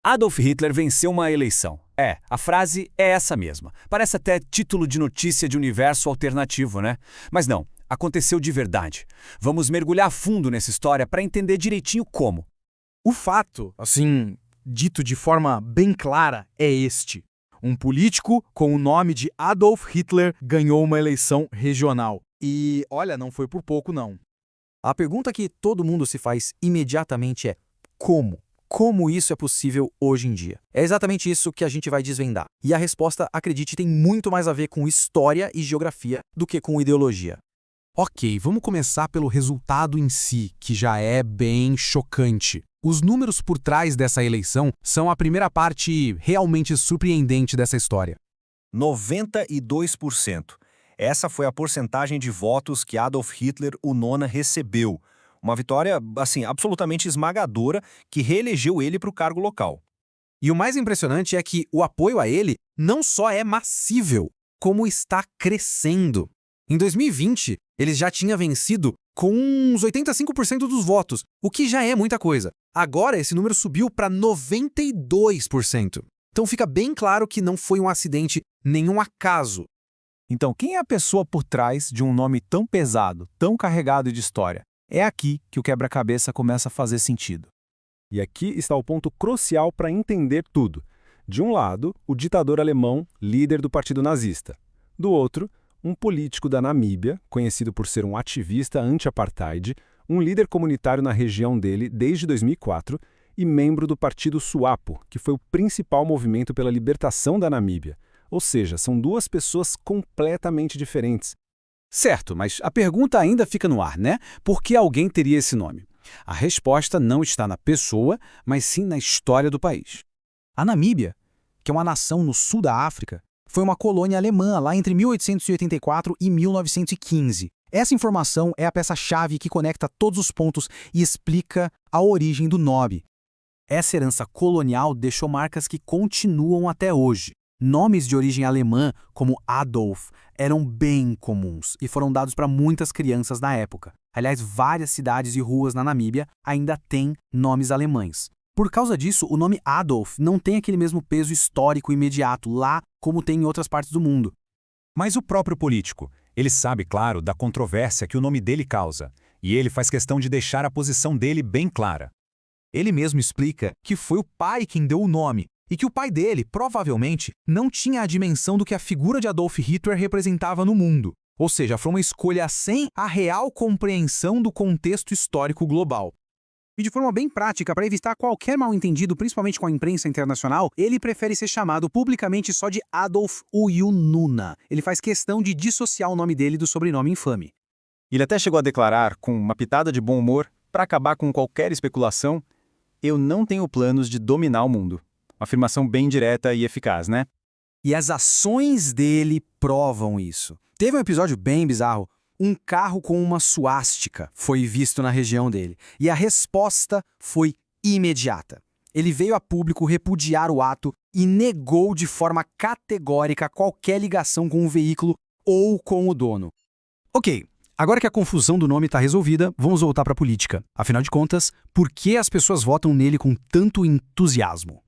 Adolf Hitler venceu uma eleição. A frase é essa mesma. Parece até título de notícia de universo alternativo, né? Mas não, aconteceu de verdade. Vamos mergulhar a fundo nessa história para entender direitinho como. O fato, assim, dito de forma bem clara, é este. Um político com o nome de Adolf Hitler ganhou uma eleição regional. E, olha, não foi por pouco, não. A pergunta que todo mundo se faz imediatamente é: como? Como isso é possível hoje em dia? É exatamente isso que a gente vai desvendar. E a resposta, acredite, tem muito mais a ver com história e geografia do que com ideologia. Ok, vamos começar pelo resultado em si, que já é bem chocante. Os números por trás dessa eleição são a primeira parte realmente surpreendente dessa história. 92%. Essa foi a porcentagem de votos que Adolf Hitler, o Nona, recebeu. Uma vitória, assim, absolutamente esmagadora que reelegeu ele para o cargo local. E o mais impressionante é que o apoio a ele não só é massível, como está crescendo. Em 2020, ele já tinha vencido com uns 85% dos votos, o que já é muita coisa. Agora esse número subiu para 92%. Então fica bem claro que não foi um acidente, nenhum acaso. Então, quem é a pessoa por trás de um nome tão pesado, tão carregado de história? É aqui que o quebra-cabeça começa a fazer sentido. E aqui está o ponto crucial para entender tudo. De um lado, o ditador alemão, líder do partido nazista. Do outro, um político da Namíbia, conhecido por ser um ativista anti-apartheid, um líder comunitário na região dele desde 2004 e membro do partido SWAPO, que foi o principal movimento pela libertação da Namíbia. Ou seja, são duas pessoas completamente diferentes. Certo, mas a pergunta ainda fica no ar, né? Por que alguém teria esse nome? A resposta não está na pessoa, mas sim na história do país. A Namíbia, que é uma nação no sul da África, foi uma colônia alemã lá entre 1884 e 1915. Essa informação é a peça-chave que conecta todos os pontos e explica a origem do nome. Essa herança colonial deixou marcas que continuam até hoje. Nomes de origem alemã, como Adolf, eram bem comuns e foram dados para muitas crianças na época. Aliás, várias cidades e ruas na Namíbia ainda têm nomes alemães. Por causa disso, o nome Adolf não tem aquele mesmo peso histórico imediato lá como tem em outras partes do mundo. Mas o próprio político, ele sabe, claro, da controvérsia que o nome dele causa, e ele faz questão de deixar a posição dele bem clara. Ele mesmo explica que foi o pai quem deu o nome, e que o pai dele, provavelmente, não tinha a dimensão do que a figura de Adolf Hitler representava no mundo. Ou seja, foi uma escolha sem a real compreensão do contexto histórico global. E de forma bem prática, para evitar qualquer mal-entendido, principalmente com a imprensa internacional, ele prefere ser chamado publicamente só de Adolf Uyununa. Ele faz questão de dissociar o nome dele do sobrenome infame. Ele até chegou a declarar, com uma pitada de bom humor, para acabar com qualquer especulação: "Eu não tenho planos de dominar o mundo." Uma afirmação bem direta e eficaz, né? E as ações dele provam isso. Teve um episódio bem bizarro. Um carro com uma suástica foi visto na região dele. E a resposta foi imediata. Ele veio a público repudiar o ato e negou de forma categórica qualquer ligação com o veículo ou com o dono. Ok, agora que a confusão do nome está resolvida, vamos voltar para a política. Afinal de contas, por que as pessoas votam nele com tanto entusiasmo?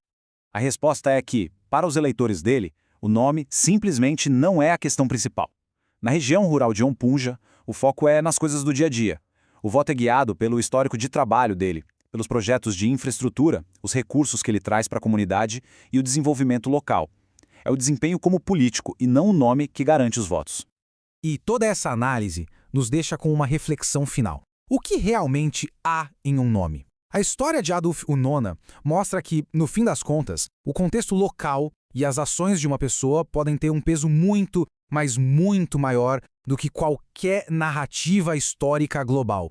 A resposta é que, para os eleitores dele, o nome simplesmente não é a questão principal. Na região rural de Ompunja, o foco é nas coisas do dia a dia. O voto é guiado pelo histórico de trabalho dele, pelos projetos de infraestrutura, os recursos que ele traz para a comunidade e o desenvolvimento local. É o desempenho como político e não o nome que garante os votos. E toda essa análise nos deixa com uma reflexão final. O que realmente há em um nome? A história de Adolf Unona mostra que, no fim das contas, o contexto local e as ações de uma pessoa podem ter um peso muito, mas muito maior do que qualquer narrativa histórica global.